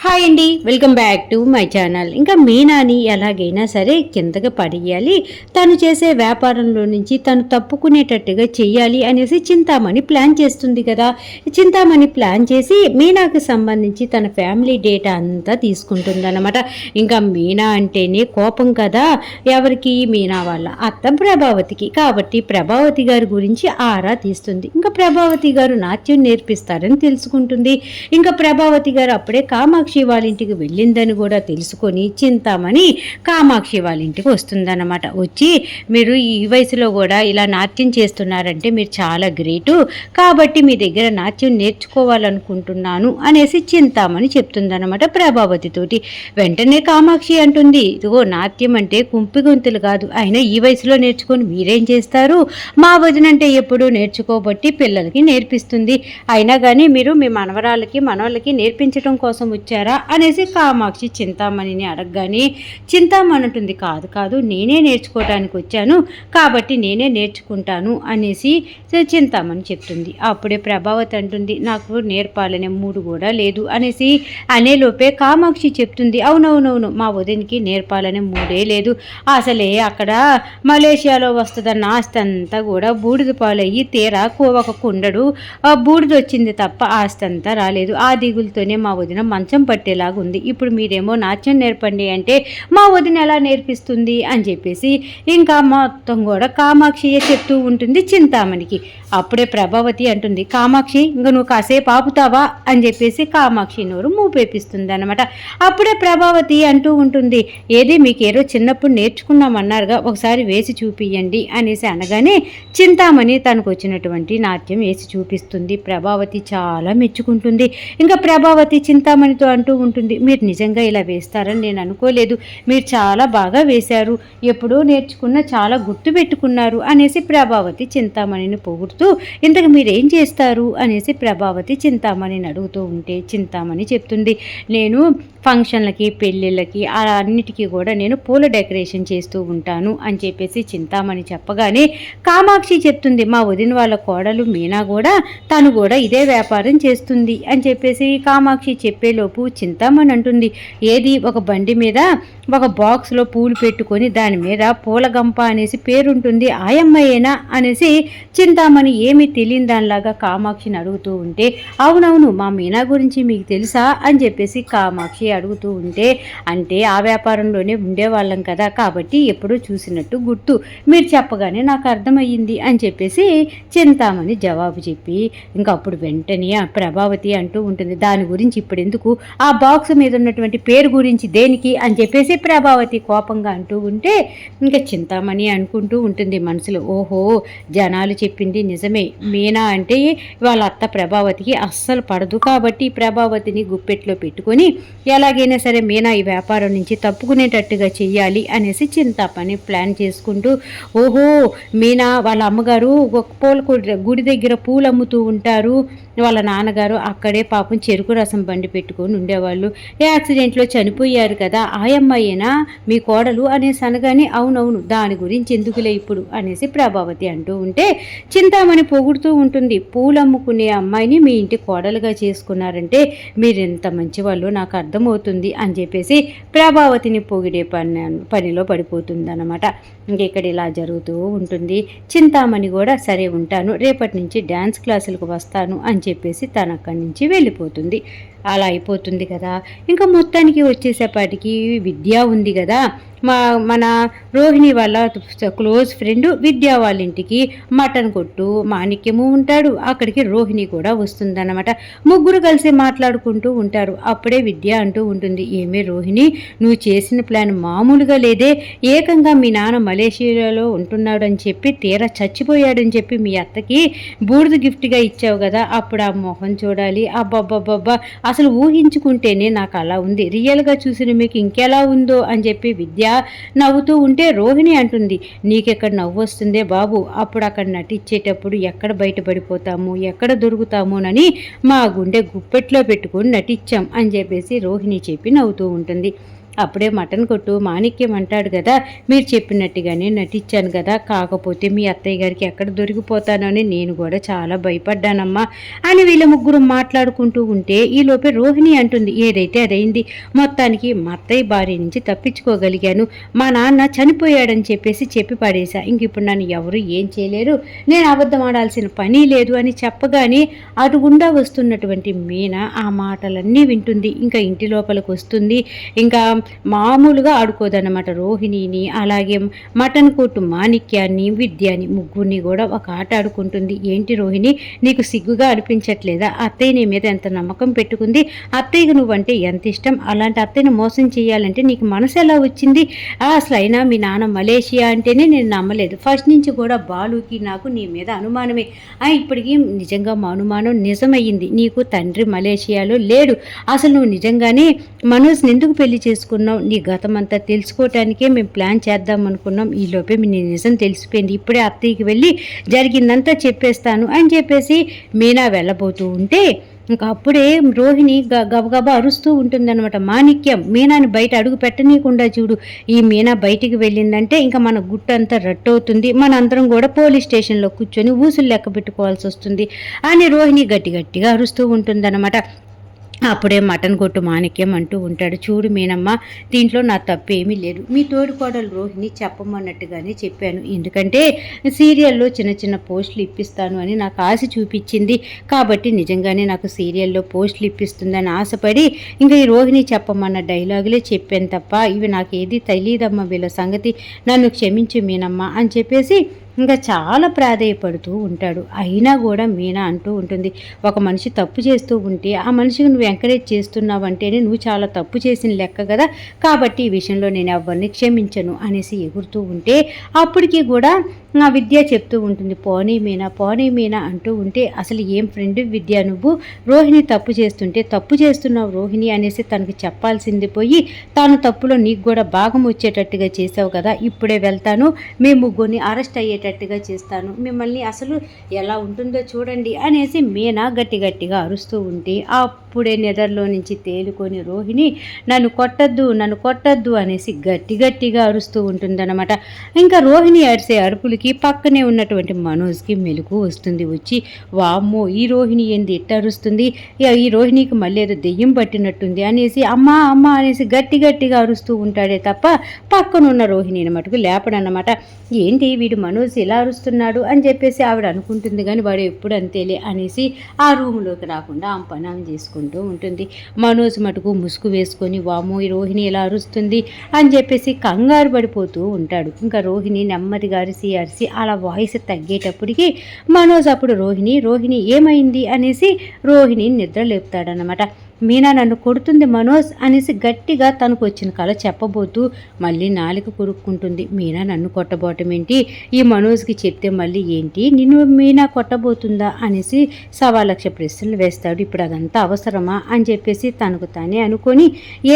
Hi అండి, welcome back to my channel. ఇంకా మీనాని ఎలాగైనా సరే కిందకి పడేయాలి, తను చేసే వ్యాపారంలో నుంచి తను తప్పుకునేటట్టుగా చెయ్యాలి అనేసి చింతామణి ప్లాన్ చేస్తుంది కదా. చింతామణి ప్లాన్ చేసి మీనాకు సంబంధించి తన ఫ్యామిలీ డేటా అంతా తీసుకుంటుందన్నమాట. ఇంకా మీనా అంటేనే కోపం కదా ఎవరికి, మీనా వాళ్ళ అత్త ప్రభావతికి. కాబట్టి ప్రభావతి గారి గురించి ఆరా తీస్తుంది. ఇంకా ప్రభావతి గారు నాట్యం నేర్పిస్తారని తెలుసుకుంటుంది. ఇంకా ప్రభావతి గారు అప్పుడే కామాక్షి వాళ్ళ ఇంటికి వెళ్ళిందని కూడా తెలుసుకొని చింతామణి కామాక్షి వాళ్ళ ఇంటికి వస్తుందన్నమాట. వచ్చి మీరు ఈ వయసులో కూడా ఇలా నాట్యం చేస్తున్నారంటే మీరు చాలా గ్రేటు, కాబట్టి మీ దగ్గర నాట్యం నేర్చుకోవాలనుకుంటున్నాను అనేసి చింతామణి చెప్తుందన్నమాట ప్రభావతితోటి. వెంటనే కామాక్షి అంటుంది, ఇదిగో నాట్యం అంటే కుంపి గొంతులు కాదు, అయినా ఈ వయసులో నేర్చుకొని మీరేం చేస్తారు, మా వదినంటే ఎప్పుడూ నేర్చుకోబట్టి పిల్లలకి నేర్పిస్తుంది, అయినా కానీ మీరు మీ మనవరాళ్ళకి మనవాళ్ళకి నేర్పించడం కోసం వచ్చారా అనేసి కామాక్షి చింతామణిని అడగగానే చింతామణి అంటుంది, కాదు కాదు నేనే నేర్చుకోవడానికి వచ్చాను, కాబట్టి నేనే నేర్చుకుంటాను అనేసి చింతామణి చెప్తుంది. అప్పుడే ప్రభావతి అంటుంది, నాకు నేర్పాలనే మూడు కూడా లేదు అనేసి అనేలోపే కామాక్షి చెప్తుంది, అవునవునవును మా వదినికి నేర్పాలనే మూడే లేదు, అసలే అక్కడ మలేషియాలో వస్తుందన్న ఆస్తి అంతా కూడా బూడిద పాలయ్యి తీరా ఒక కుండడు బూడిద వచ్చింది తప్ప ఆస్తి అంతా రాలేదు, ఆ దిగులతోనే మా వదిన మంచం పట్టేలాగా ఉంది, ఇప్పుడు మీరేమో నాట్యం నేర్పండి అంటే మా వదిన ఎలా నేర్పిస్తుంది అని చెప్పేసి ఇంకా మొత్తం కూడా కామాక్షియే చెప్తూ ఉంటుంది చింతామణికి. అప్పుడే ప్రభావతి అంటుంది, కామాక్షి ఇంక నువ్వు కాసేపు ఆపుతావా అని చెప్పేసి కామాక్షి నోరు మూపేపిస్తుంది అనమాట. అప్పుడే ప్రభావతి అంటూ ఉంటుంది, ఏది మీకేరో చిన్నప్పుడు నేర్చుకున్నామన్నారుగా ఒకసారి వేసి చూపియండి అనేసి అనగానే చింతామణి తనకు వచ్చినటువంటి నాట్యం వేసి చూపిస్తుంది. ప్రభావతి చాలా మెచ్చుకుంటుంది. ఇంకా ప్రభావతి చింతామణితో అంటూ ఉంటుంది, మీరు నిజంగా ఇలా వేస్తారని నేను అనుకోలేదు, మీరు చాలా బాగా వేశారు, ఎప్పుడో నేర్చుకున్న చాలా గుర్తు పెట్టుకున్నారు అనేసి ప్రభావతి చింతామణిని పొగుడుతూ, ఇంతకు మీరేం చేస్తారు అనేసి ప్రభావతి చింతామణిని అడుగుతూ ఉంటే చింతామణి చెప్తుంది, నేను ఫంక్షన్లకి పెళ్ళిళ్ళకి అన్నిటికీ కూడా నేను పూల డెకరేషన్ చేస్తూ ఉంటాను అని చెప్పేసి చింతామణి చెప్పగానే కామాక్షి చెప్తుంది, మా వదిన వాళ్ళ కోడలు మీనా కూడా తను కూడా ఇదే వ్యాపారం చేస్తుంది అని చెప్పేసి కామాక్షి చెప్పేలోపు చింతామణి అంటుంది, ఏది ఒక బండి మీద ఒక బాక్స్లో పూలు పెట్టుకొని దాని మీద పూలగంప అనేసి పేరుంటుంది, ఆయమ్మయేనా అనేసి చింతామణి ఏమీ తెలియని దానిలాగా కామాక్షిని అడుగుతూ ఉంటే, అవునవును మా మీనా గురించి మీకు తెలుసా అని చెప్పేసి కామాక్షి అడుగుతూ ఉంటే, అంటే ఆ వ్యాపారంలోనే ఉండేవాళ్ళం కదా కాబట్టి ఎప్పుడూ చూసినట్టు గుర్తు, మీరు చెప్పగానే నాకు అర్థమయ్యింది అని చెప్పేసి చింతామణి జవాబు చెప్పి ఇంకా అప్పుడు వెంటనే ప్రభావతి అంటూ ఉంటుంది, దాని గురించి ఇప్పుడు ఎందుకు, ఆ బాక్స్ మీద ఉన్నటువంటి పేరు గురించి దేనికి అని చెప్పేసి ప్రభావతి కోపంగా అంటూ ఉంటే ఇంకా చింతామణి అనుకుంటూ ఉంటుంది మనసులో, ఓహో జనాలు చెప్పింది నిజమే, మీనా అంటే వాళ్ళ అత్త ప్రభావతికి అస్సలు పడదు, కాబట్టి ప్రభావతిని గుప్పెట్లో పెట్టుకొని ఎలాగైనా సరే మీనా ఈ వ్యాపారం నుంచి తప్పుకునేటట్టుగా చెయ్యాలి అనేసి చింతామణి ప్లాన్ చేసుకుంటూ, ఓహో మీనా వాళ్ళ అమ్మగారు ఒక పూల గుడి దగ్గర పూలు అమ్ముతూ ఉంటారు, వాళ్ళ నాన్నగారు అక్కడే పాపం చెరుకు రసం బండి పెట్టుకొని ఉండేవాళ్ళు, యాక్సిడెంట్లో చనిపోయారు కదా ఆయమ్మాయేనా మీ కోడలు అనేసి అనగానే అవునవును దాని గురించి ఎందుకులే ఇప్పుడు అనేసి ప్రభావతి అంటూ ఉంటే చింతామణి పొగుడుతూ ఉంటుంది, పూలు అమ్ముకునే అమ్మాయిని మీ ఇంటి కోడలుగా చేసుకున్నారంటే మీరు ఎంత మంచివాళ్ళు నాకు అర్థమవుతుంది అని చెప్పేసి ప్రభావతిని పొగిడే పనిలో పడిపోతుంది అనమాట. ఇంకెక్కడ ఇలా జరుగుతూ ఉంటుంది. చింతామణి కూడా సరే ఉంటాను, రేపటి నుంచి డ్యాన్స్ క్లాసులకు వస్తాను అని చెప్పేసి తను అక్కడి నుంచి వెళ్ళిపోతుంది. అలా అయిపోతుంది కదా. ఇంకా మొత్తానికి వచ్చేసేపాటికి విద్య ఉంది కదా, మన రోహిణి వాళ్ళ క్లోజ్ ఫ్రెండ్ విద్య వాళ్ళ ఇంటికి మటన్ కొట్టు మాణిక్యము ఉంటాడు, అక్కడికి రోహిణి కూడా వస్తుందన్నమాట. ముగ్గురు కలిసి మాట్లాడుకుంటూ ఉంటారు. అప్పుడే విద్య అంటూ ఉంటుంది, ఏమే రోహిణి నువ్వు చేసిన ప్లాన్ మామూలుగా లేదే, ఏకంగా మీ నాన్న మలేషియాలో ఉంటున్నాడు అని చెప్పి తీరా చచ్చిపోయాడని చెప్పి మీ అత్తకి బూడిద గిఫ్ట్గా ఇచ్చావు కదా, అప్పుడు ఆ మొహం చూడాలి, అబ్బబ్బబ్బబ్బా అసలు ఊహించుకుంటేనే నాకు అలా ఉంది, రియల్గా చూసిన మీకు ఇంకెలా ఉందో అని చెప్పి విద్య నవ్వుతూ ఉంటే రోహిణి అంటుంది, నీకెక్కడ నవ్వు వస్తుందే బాబు, అప్పుడు అక్కడ నటించేటప్పుడు ఎక్కడ బయటపడిపోతాము ఎక్కడ దొరుకుతామోనని మా గుండె గుప్పెట్లో పెట్టుకొని నటించాం అని చెప్పేసి రోహిణి చెప్పి నవ్వుతూ ఉంటుంది. అప్పుడే మటన్ కొట్టు మాణిక్యం అంటాడు కదా, మీరు చెప్పినట్టుగానే నటించాను కదా, కాకపోతే మీ అత్తయ్య గారికి ఎక్కడ దొరికిపోతానని నేను కూడా చాలా భయపడ్డానమ్మా అని వీళ్ళ ముగ్గురు మాట్లాడుకుంటూ ఉంటే ఈలోపే రోహిణి అంటుంది, ఏదైతే అదైంది, మొత్తానికి మా అత్తయ్య భార్య నుంచి తప్పించుకోగలిగాను, మా నాన్న చనిపోయాడని చెప్పి పడేశా, ఇంక ఇప్పుడు నన్ను ఎవరు ఏం చేయలేరు, నేను అబద్ధం ఆడాల్సిన పని లేదు అని చెప్పగానే అటుగుండా వస్తున్నటువంటి మీనా ఆ మాటలన్నీ వింటుంది. ఇంకా ఇంటి లోపలికి వస్తుంది. ఇంకా మామూలుగా ఆడుకోదన్నమాట. రోహిణిని అలాగే మటన్ కొట్టు మాణిక్యాన్ని విద్యాని ముగ్గురిని కూడా ఒక ఆట ఆడుకుంటుంది. ఏంటి రోహిణి, నీకు సిగ్గుగా అనిపించట్లేదా? అత్తయ్య నీ మీద ఎంత నమ్మకం పెట్టుకుంది, అత్తయ్యకు నువ్వంటే ఎంత ఇష్టం, అలాంటి అత్తయ్యను మోసం చేయాలంటే నీకు మనసు ఎలా వచ్చింది? అసలు అయినా మీ నాన్న మలేషియా అంటేనే నేను నమ్మలేదు, ఫస్ట్ నుంచి కూడా బాలుకి నాకు నీ మీద అనుమానమే, ఇప్పటికీ నిజంగా మా అనుమానం నిజమయ్యింది, నీకు తండ్రి మలేషియాలో లేడు, అసలు నువ్వు నిజంగానే మనోజ్ని ఎందుకు పెళ్లి చేసుకున్నావు, నీ గతం అంతా తెలుసుకోవటానికే మేము ప్లాన్ చేద్దాం అనుకున్నాం, ఈలోపే నీ నిజం తెలిసిపోయింది, ఇప్పుడే అత్తయ్యకి వెళ్ళి జరిగిందంతా చెప్పేస్తాను అని చెప్పేసి మీనా వెళ్ళబోతూ ఉంటే ఇంకా అప్పుడే రోహిణి గబగబా అరుస్తూ ఉంటుందన్నమాట. మాణిక్యం మీనాని బయట అడుగు పెట్టనీయకుండా చూడు, ఈ మీనా బయటికి వెళ్ళిందంటే ఇంకా మన గుట్టంతా రట్టవుతుంది, మనందరం కూడా పోలీస్ స్టేషన్లో కూర్చొని ఊసులు లెక్క పెట్టుకోవాల్సి వస్తుంది అని రోహిణి గట్టిగా అరుస్తూ ఉంటుందన్నమాట. అప్పుడే మటన్ కొట్టు మాణిక్యం అంటూ ఉంటాడు, చూడు మీనమ్మ, దీంట్లో నా తప్పు ఏమీ లేదు, మీ తోడుకోడలు రోహిణి చెప్పమన్నట్టుగానే చెప్పాను, ఎందుకంటే సీరియల్లో చిన్న పోస్టులు ఇప్పిస్తాను అని నాకు ఆశ చూపించింది, కాబట్టి నిజంగానే నాకు సీరియల్లో పోస్టులు ఇప్పిస్తుందని ఆశపడి ఇంకా ఈ రోహిణి చెప్పమన్న డైలాగులే చెప్పాను తప్ప ఇవి నాకేది తెలియదమ్మా, వీళ్ళ సంగతి నన్ను క్షమించు మీనమ్మ అని చెప్పేసి ఇంకా చాలా ప్రాధేయపడుతూ ఉంటాడు. అయినా కూడా మీనా అంటూ ఉంటుంది, ఒక మనిషి తప్పు చేస్తూ ఉంటే ఆ మనిషికి నువ్వు ఎంకరేజ్ చేస్తున్నావు అంటేనే నువ్వు చాలా తప్పు చేసిన లెక్క కదా, కాబట్టి ఈ విషయంలో నేను ఎవరిని క్షమించను అనేసి ఎగురుతూ ఉంటే అప్పటికి కూడా నా విద్య చెప్తూ ఉంటుంది, పోనీ మీనా అంటూ ఉంటే అసలు ఏం ఫ్రెండ్ విద్య, నువ్వు రోహిణి తప్పు చేస్తుంటే తప్పు చేస్తున్నావు రోహిణి అనేసి తనకు చెప్పాల్సింది పోయి తాను తప్పులో నీకు కూడా భాగం వచ్చేటట్టుగా చేసావు కదా, ఇప్పుడే వెళ్తాను, మీ ముగ్గురిని అరెస్ట్ అయ్యేటట్టుగా చేస్తాను, మిమ్మల్ని అసలు ఎలా ఉంటుందో చూడండి అనేసి మీనా గట్టిగా అరుస్తూ ఉంటే అప్పుడే నిద్రలో నుంచి తేలుకొని రోహిణి నన్ను కొట్టద్దు అనేసి గట్టిగా అరుస్తూ ఉంటుందన్నమాట. ఇంకా రోహిణి అరిసే అరుపులకి పక్కనే ఉన్నటువంటి మనోజ్కి మెలకు వస్తుంది. వచ్చి వామ్మో ఈ రోహిణి ఏంది ఎట్ట అరుస్తుంది, ఈ రోహిణికి మళ్ళీ ఏదో దెయ్యం పట్టినట్టుంది అనేసి అమ్మా అనేసి గట్టిగా అరుస్తూ ఉంటాడే తప్ప పక్కనున్న రోహిణిని మటుకు లేపడన్నమాట. ఏంటి వీడు మనోజ్ ఇలా అరుస్తున్నాడు అని చెప్పేసి ఆవిడ అనుకుంటుంది, కానీ వాడు ఎప్పుడు అంతేలే అనేసి ఆ రూమ్లోకి రాకుండా ఆ పని ఆమె చేసుకుంటూ ఉంటుంది. మనోజ్ మటుకు ముసుగు వేసుకొని వామ్మో ఈ రోహిణి ఇలా అరుస్తుంది అని చెప్పేసి కంగారు పడిపోతూ ఉంటాడు. ఇంకా రోహిణి నెమ్మదిగా అరిసి అలా వాయిస్ తగ్గేటప్పటికి మనోజ్ అప్పుడు రోహిణి ఏమైంది అనేసి రోహిణి నిద్ర లేపుతాడనమాట. మీనా నన్ను కొడుతుంది మనోజ్ అనేసి గట్టిగా తనకు వచ్చిన కళ చెప్పబోతూ మళ్ళీ నాలుక కొరుక్కుంటుంది. మీనా నన్ను కొట్టబోవటం ఏంటి, ఈ మనోజ్కి చెప్తే మళ్ళీ ఏంటి నిన్ను మీనా కొట్టబోతుందా అనేసి 1,00,000 ప్రశ్నలు వేస్తాడు. ఇప్పుడు అదంతా అవసరమా అని చెప్పేసి తనకు తానే అనుకొని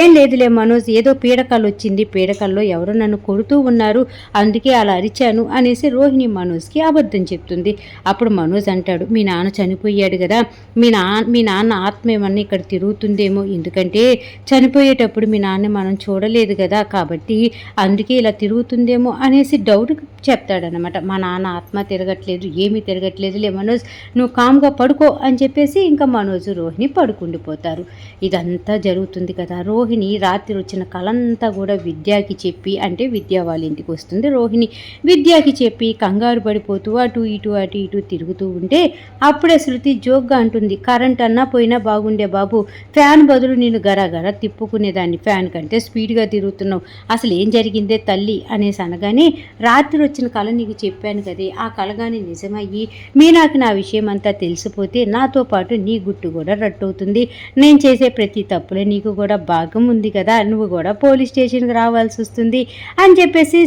ఏం లేదులే మనోజ్, ఏదో పీడకలు వచ్చింది, పీడకల్లో ఎవరో నన్ను కొడుతూ ఉన్నారు, అందుకే అలా అరిచాను అనేసి రోహిణి మనోజ్కి అబద్ధం చెప్తుంది. అప్పుడు మనోజ్ అంటాడు, మీ నాన్న చనిపోయాడు కదా, మీ నాన్న ఆత్మ ఏమన్నా ఇక్కడ తిరుగుతుందేమో, ఎందుకంటే చనిపోయేటప్పుడు మీ నాన్న మనం చూడలేదు కదా, కాబట్టి అందుకే ఇలా తిరుగుతుందేమో అనేసి డౌట్ చెప్తాడనమాట. మా నాన్న ఆత్మ తిరగట్లేదు, ఏమీ తిరగట్లేదులే మనోజ్, నువ్వు కామ్గా పడుకో అని చెప్పేసి ఇంకా మనోజ్ రోహిణి పడుకుండిపోతారు. ఇదంతా జరుగుతుంది కదా. రోహిణి రాత్రి వచ్చిన కలంతా కూడా విద్యాకి చెప్పి, అంటే విద్య వాళ్ళ ఇంటికి వస్తుంది రోహిణి, విద్యాకి చెప్పి కంగారు పడిపోతూ అటు ఇటు తిరుగుతూ ఉంటే అప్పుడే శృతి జోక్గా అంటుంది, కరెంట్ అన్నా పోయినా బాగుండే బాబు, ఫ్యాన్ బదులు నేను గరగర తిప్పుకునేదాన్ని, ఫ్యాన్ కంటే స్పీడ్గా తిరుగుతున్నావు, అసలు ఏం జరిగిందే తల్లి అనేసి అనగానే రాత్రి వచ్చిన కళ నీకు చెప్పాను కదే, ఆ కళగానే నిజమయ్యి మీనాకి నా విషయం అంతా తెలిసిపోతే నాతో పాటు నీ గుట్టు కూడా రట్టవుతుంది, నేను చేసే ప్రతి తప్పులే నీకు కూడా భాగం ఉంది కదా, నువ్వు కూడా పోలీస్ స్టేషన్కి రావాల్సి వస్తుంది అని చెప్పేసి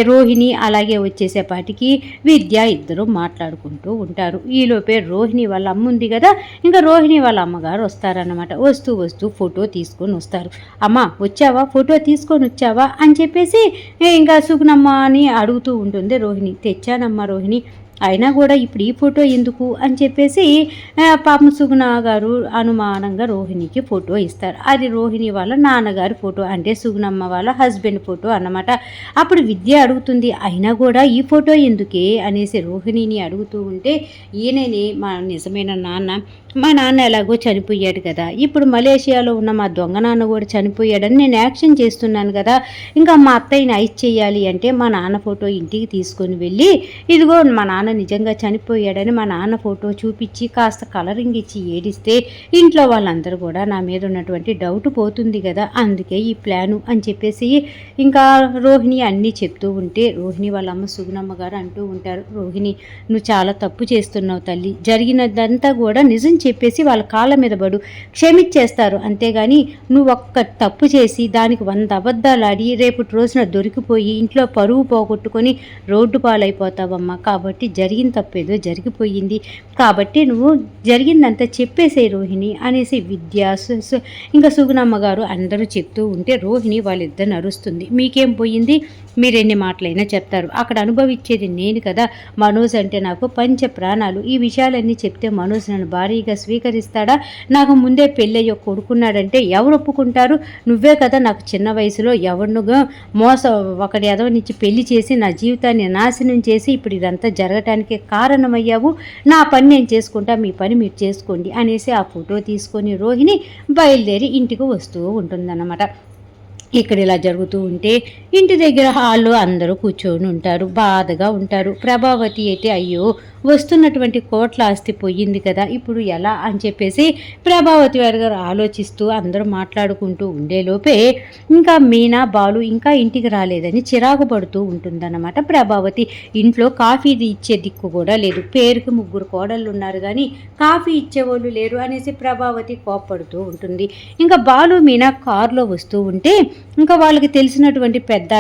రోహిణి అలాగే వచ్చేసేపాటికి విద్య ఇద్దరు మాట్లాడుకుంటూ ఉంటారు. ఈలోపే రోహిణి వాళ్ళ అమ్మ ఉంది కదా, ఇంకా రోహిణి వాళ్ళ అమ్మగారు వస్తారన్నమాట. వస్తూ ఫోటో తీసుకొని వస్తారు. అమ్మ వచ్చావా, ఫోటో తీసుకొని వచ్చావా అని చెప్పేసి ఇంకా సుగుణమ్మ అని అడుగుతూ ఉంటుంది రోహిణి. తెచ్చానమ్మా రోహిణి, అయినా కూడా ఇప్పుడు ఈ ఫోటో ఎందుకు అని చెప్పేసి పాపం సుగుణ గారు అనుమానంగా రోహిణికి ఫోటో ఇస్తారు. అది రోహిణి వాళ్ళ నాన్నగారి ఫోటో, అంటే సుగుణమ్మ వాళ్ళ హస్బెండ్ ఫోటో అన్నమాట. అప్పుడు విద్య అడుగుతుంది, అయినా కూడా ఈ ఫోటో ఎందుకే అనేసి రోహిణిని అడుగుతూ ఉంటే, ఈయనని మా నిజమైన నాన్న, మా నాన్న ఎలాగో చనిపోయాడు కదా, ఇప్పుడు మలేషియాలో ఉన్న మా దొంగ నాన్న కూడా చనిపోయాడని నేను యాక్షన్ చేస్తున్నాను కదా, ఇంకా మా అత్తయ్యని ఐస్ చేయాలి అంటే మా నాన్న ఫోటో ఇంటికి తీసుకొని వెళ్ళి, ఇదిగో మా నాన్న నిజంగా చనిపోయాడని మా నాన్న ఫోటో చూపించి కాస్త కలరింగ్ ఇచ్చి ఏడిస్తే ఇంట్లో వాళ్ళందరూ కూడా నా మీద ఉన్నటువంటి డౌట్ పోతుంది కదా, అందుకే ఈ ప్లాను అని చెప్పేసి ఇంకా రోహిణి అన్నీ చెప్తూ ఉంటే, రోహిణి వాళ్ళ అమ్మ సుగుణమ్మ గారు అంటూ ఉంటారు, రోహిణి నువ్వు చాలా తప్పు చేస్తున్నావు తల్లి, జరిగినదంతా కూడా నిజం చెప్పేసి వాళ్ళ కాళ్ళ మీద పడు, క్షమించేస్తారు, అంతేగాని నువ్వు ఒక్క తప్పు చేసి దానికి 100 అబద్ధాలు ఆడి రేపటి రోజున దొరికిపోయి ఇంట్లో పరువు పోగొట్టుకొని రోడ్డు పాలైపోతావమ్మా, కాబట్టి జరిగిన తప్పేదో జరిగిపోయింది, కాబట్టి నువ్వు జరిగిందంతా చెప్పేసే రోహిణి అనేసి విద్య ఇంకా సుగుణమ్మ గారు అందరూ చెప్తూ ఉంటే రోహిణి వాళ్ళిద్దరిని అరుస్తుంది, మీకేం పోయింది, మీరెన్ని మాటలైనా చెప్తారు, అక్కడ అనుభవించేది నేను కదా, మనోజ్ అంటే నాకు పంచ ప్రాణాలు, ఈ విషయాలన్నీ చెప్తే మనోజ్ నన్ను భారీగా స్వీకరిస్తాడా, నాకు ముందే పెళ్ళయ్యో కొడుకున్నాడంటే ఎవరు ఒప్పుకుంటారు, నువ్వే కదా నాకు చిన్న వయసులో ఎవరినుగా ఒకటి ఎదవనిచ్చి పెళ్లి చేసి నా జీవితాన్ని నాశనం చేసి ఇప్పుడు ఇదంతా జరగటానికి కారణమయ్యావు, నా పని నేను చేసుకుంటా, మీ పని మీరు చేసుకోండి అనేసి ఆ ఫోటో తీసుకొని రోహిణి బయలుదేరి ఇంటికి వస్తూ ఉంటుందన్నమాట. ఇక్కడ ఇలా జరుగుతూ ఉంటే ఇంటి దగ్గర హాల్లో అందరూ కూర్చొని ఉంటారు, బాధగా ఉంటారు. ప్రభావతి అయితే అయ్యో వస్తున్నటువంటి కోట్ల ఆస్తి పోయింది కదా, ఇప్పుడు ఎలా అని చెప్పేసి ప్రభావతి గారు ఆలోచిస్తూ అందరూ మాట్లాడుకుంటూ ఉండేలోపే ఇంకా మీనా బాలు ఇంకా ఇంటికి రాలేదని చిరాకు పడుతూ ఉంటుందన్నమాట. ప్రభావతి ఇంట్లో కాఫీ ఇచ్చే దిక్కు కూడా లేదు, పేరుకి 3 కోడళ్ళు ఉన్నారు కానీ కాఫీ ఇచ్చేవాళ్ళు లేరు అనేసి ప్రభావతి కోప్పడుతూ ఉంటుంది. ఇంకా బాలు మీనా కారులో వస్తూ ఉంటే ఇంకా వాళ్ళకి తెలిసినటువంటి పెద్ద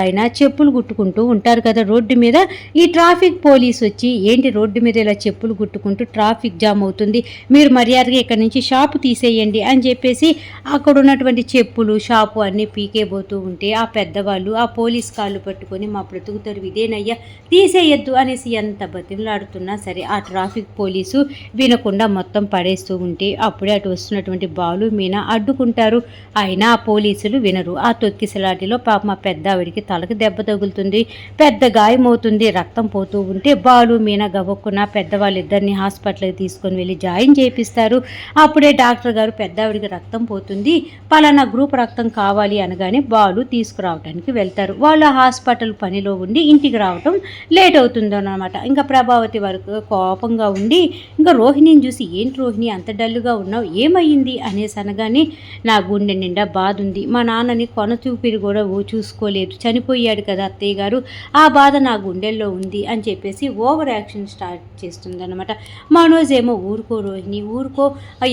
ఆయన చెప్పులు కుట్టుకుంటూ ఉంటారు కదా రోడ్డు మీద, ఈ ట్రాఫిక్ పోలీస్ వచ్చి ఏంటి రోడ్డు మీద ఇలా చెప్పులు కుట్టుకుంటూ ట్రాఫిక్ జామ్ అవుతుంది, మీరు మర్యాదగా ఇక్కడ నుంచి షాపు తీసేయండి అని చెప్పేసి అక్కడ ఉన్నటువంటి చెప్పులు షాపు అన్నీ పీకేబోతూ ఉంటే ఆ పెద్దవాళ్ళు ఆ పోలీస్ కాళ్ళు పట్టుకొని మా బ్రతుకుతారు ఇదేనయ్యా తీసేయద్దు అనేసి ఎంత బతిమలాడుతున్నా సరే ఆ ట్రాఫిక్ పోలీసు వినకుండా మొత్తం పడేస్తూ ఉంటే అప్పుడే అటు వస్తున్నటువంటి బాలు మీనా అడ్డుకుంటారు, అయినా ఆ పోలీసులు వినరు. ఆ తొక్కిసలాటిలో పాప మా పెద్ద ఆవిడికి తలకు దెబ్బ తగులుతుంది, పెద్ద గాయమవుతుంది, రక్తం పోతూ ఉంటే బాలు మీనా గబక్కున పెద్దవాళ్ళిద్దరిని హాస్పిటల్కి తీసుకొని వెళ్ళి జాయిన్ చేపిస్తారు. అప్పుడే డాక్టర్ గారు పెద్ద ఆవిడికి రక్తం పోతుంది, పలానా గ్రూప్ రక్తం కావాలి అనగానే బాలు తీసుకురావడానికి వెళ్తారు. వాళ్ళు హాస్పిటల్ పనిలో ఉండి ఇంటికి రావటం లేట్ అవుతుంది అన్నమాట. ఇంకా ప్రభావతి వరకు కోపంగా ఉండి ఇంకా రోహిణిని చూసి ఏంటి రోహిణి అంత డల్లుగా ఉన్నావు ఏమయ్యింది అనేసి అనగానే నా గుండె నిండా బాధ ఉంది, మా నాన్నని కొనచూపిరి కూడా చూసుకోలేదు, చనిపోయాడు కదా అత్తయ్య గారు, ఆ బాధ నా గుండెల్లో ఉంది అని చెప్పేసి ఓవర్ యాక్షన్ స్టార్ట్ చేస్తుంది అనమాట. మనోజ్ ఏమో ఊరుకో రోహిణి ఊరుకో,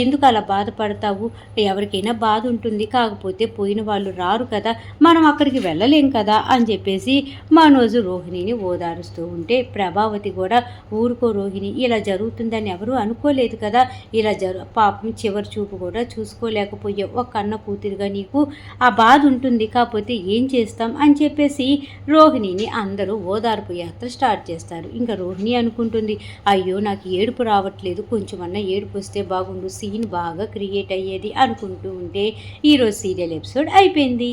ఎందుకు అలా బాధపడతావు, ఎవరికైనా బాధ ఉంటుంది, కాకపోతే పోయిన వాళ్ళు రారు కదా, మనం అక్కడికి వెళ్ళలేం కదా అని చెప్పేసి మనోజు రోహిణిని ఓదారుస్తూ ఉంటే ప్రభావతి కూడా ఊరుకో రోహిణి ఇలా జరుగుతుందని ఎవరూ అనుకోలేదు కదా, ఇలా పాపం చివరి చూపు కూడా చూసుకోలేకపోయావు, ఒక కన్న కూతురుగా నీకు ఆ బాధ ఉంటుంది, కాకపోతే ఏం చేస్తాం అని చెప్పేసి రోహిణిని అందరూ ఓదార్పు యాత్ర స్టార్ట్ చేస్తారు. ఇంకా రోహిణి అనుకుంటుంది అయ్యో నాకు ఏడుపు రావట్లేదు, కొంచెమన్నా ఏడుపు వస్తే బాగుండు, సీన్ బాగా క్రియేట్ అయ్యేది అనుకుంటూ ఉంటే ఈరోజు సీరియల్ ఎపిసోడ్ అయిపోయింది.